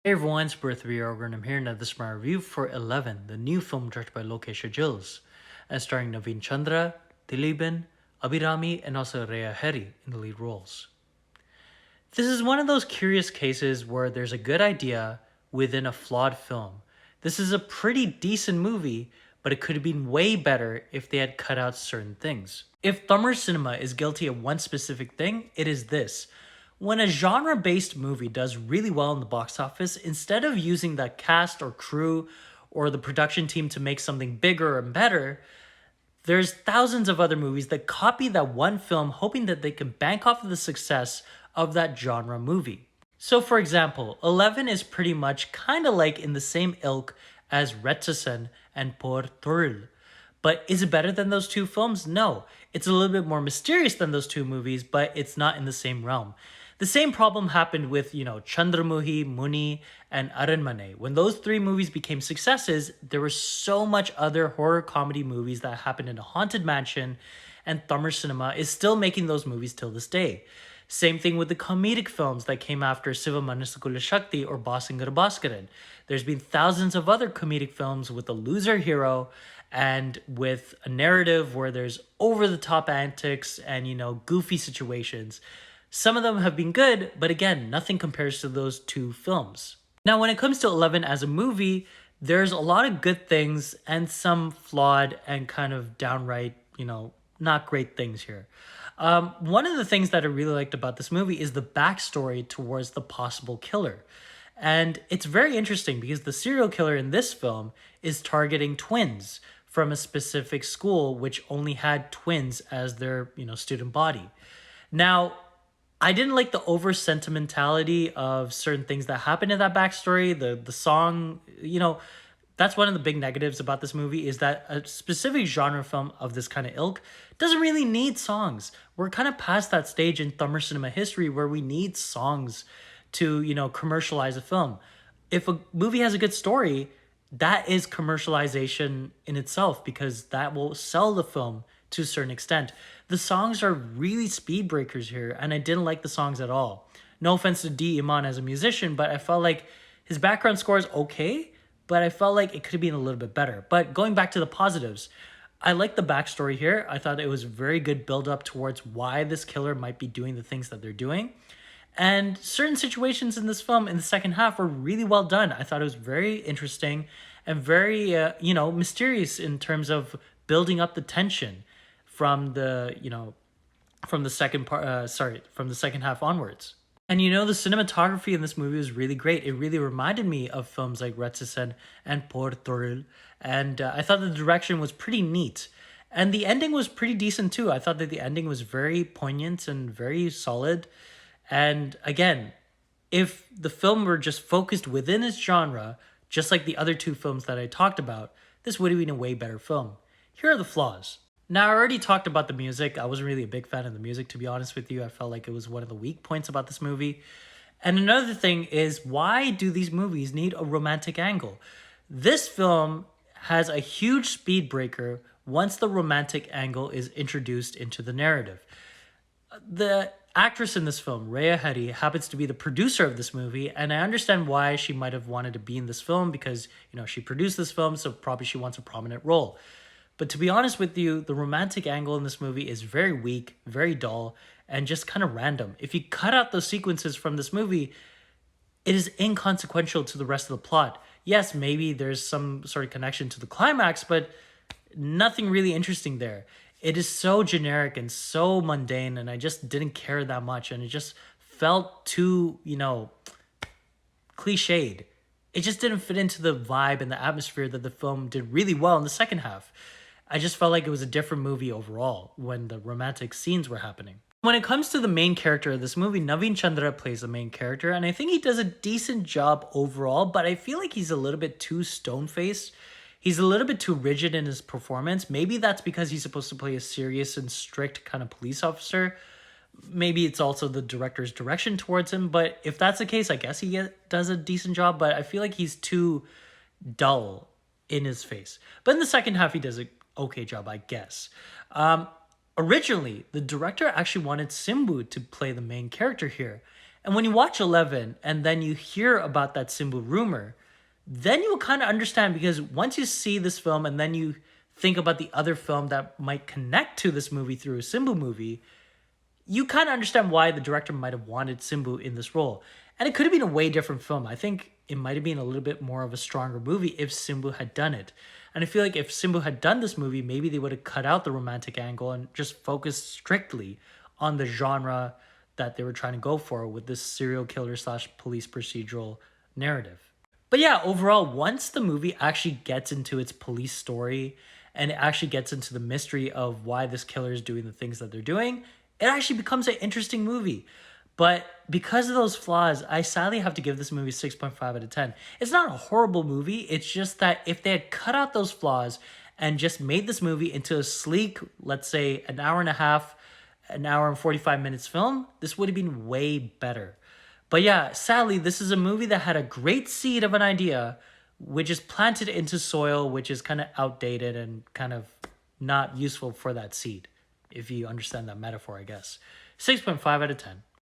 Hey everyone, it's Birthday Ogre and I'm here in this my review for 11, the new film directed by Lokesh Ajils, and starring Naveen Chandra, Dileepan, Abhirami, and also Rhea Hedy in the lead roles. This is one of those curious cases where there's a good idea within a flawed film. This is a pretty decent movie, but it could have been way better if they had cut out certain things. If Tamil cinema is guilty of one specific thing, it is this. When a genre based movie does really well in the box office, instead of using the cast or crew or the production team to make something bigger and better, there's thousands of other movies that copy that one film hoping that they can bank off of the success of that genre movie. So for example, 11 is pretty much kind of like in the same ilk as Retsasen and Por Toril. But is it better than those two films? No. It's a little bit more mysterious than those two movies, but it's not in the same realm. The same problem happened with, Chandramukhi, Muni, and Aranmane. When those three movies became successes, there was so much other horror comedy movies that happened in a haunted mansion, and Tamil cinema is still making those movies till this day. Same thing with the comedic films that came after Siva Manasakula Shakti or Bhaskara Bhaskaran. There's been thousands of other comedic films with a loser hero and with a narrative where there's over the top antics and, goofy situations. Some of them have been good, but again, nothing compares to those two films. Now, when it comes to 11 as a movie, there's a lot of good things and some flawed and kind of downright, not great things here. One of the things that I really liked about this movie is the backstory towards the possible killer. And it's very interesting because the serial killer in this film is targeting twins from a specific school which only had twins as their, student body. Now, I didn't like the over sentimentality of certain things that happened in that backstory. The song, that's one of the big negatives about this movie is that a specific genre film of this kind of ilk doesn't really need songs. We're kind of past that stage in Tamil cinema history where we need songs to, commercialize a film. If a movie has a good story, that is commercialization in itself because that will sell the film to a certain extent. The songs are really speed breakers here, and I didn't like the songs at all. No offense to D. Iman as a musician, but I felt like his background score is okay, but I felt like it could have been a little bit better. But going back to the positives, I like the backstory here. I thought it was very good build up towards why this killer might be doing the things that they're doing. And certain situations in this film in the second half were really well done. I thought it was very interesting and very, mysterious in terms of building up the tension from the, from the second part, from the second half onwards. And the cinematography in this movie was really great. It really reminded me of films like Retsasen and Por Toril. And I thought the direction was pretty neat. And the ending was pretty decent too. I thought that the ending was very poignant and very solid. And again, if the film were just focused within its genre, just like the other two films that I talked about, this would have been a way better film. Here are the flaws. Now, I already talked about the music. I wasn't really a big fan of the music, to be honest with you. I felt like it was one of the weak points about this movie. And another thing is, why do these movies need a romantic angle? This film has a huge speed breaker once the romantic angle is introduced into the narrative. The actress in this film, Rhea Hedy, happens to be the producer of this movie, and I understand why she might have wanted to be in this film because, she produced this film, so probably she wants a prominent role. But to be honest with you, the romantic angle in this movie is very weak, very dull, and just kind of random. If you cut out those sequences from this movie, it is inconsequential to the rest of the plot. Yes, maybe there's some sort of connection to the climax, but nothing really interesting there. It is so generic and so mundane, and I just didn't care that much, and it just felt too, cliched. It just didn't fit into the vibe and the atmosphere that the film did really well in the second half. I just felt like it was a different movie overall when the romantic scenes were happening. When it comes to the main character of this movie, Naveen Chandra plays the main character, and I think he does a decent job overall, but I feel like he's a little bit too stone-faced. He's a little bit too rigid in his performance. Maybe that's because he's supposed to play a serious and strict kind of police officer. Maybe it's also the director's direction towards him, but if that's the case, I guess he does a decent job, but I feel like he's too dull in his face. But in the second half, he does a okay job, I guess. Originally, the director actually wanted Simbu to play the main character here. And when you watch 11 and then you hear about that Simbu rumor, then you'll kind of understand, because once you see this film and then you think about the other film that might connect to this movie through a Simbu movie, you kind of understand why the director might have wanted Simbu in this role. And it could have been a way different film. I think it might have been a little bit more of a stronger movie if Simbu had done it. And I feel like if Simbu had done this movie, maybe they would have cut out the romantic angle and just focused strictly on the genre that they were trying to go for with this serial killer slash police procedural narrative. But yeah, overall, once the movie actually gets into its police story and it actually gets into the mystery of why this killer is doing the things that they're doing, it actually becomes an interesting movie. But because of those flaws, I sadly have to give this movie 6.5 out of 10. It's not a horrible movie. It's just that if they had cut out those flaws and just made this movie into a sleek, let's say an hour and a half, an hour and 45 minutes film, this would have been way better. But yeah, sadly, this is a movie that had a great seed of an idea, which is planted into soil, which is kind of outdated and kind of not useful for that seed, if you understand that metaphor, I guess. 6.5 out of 10.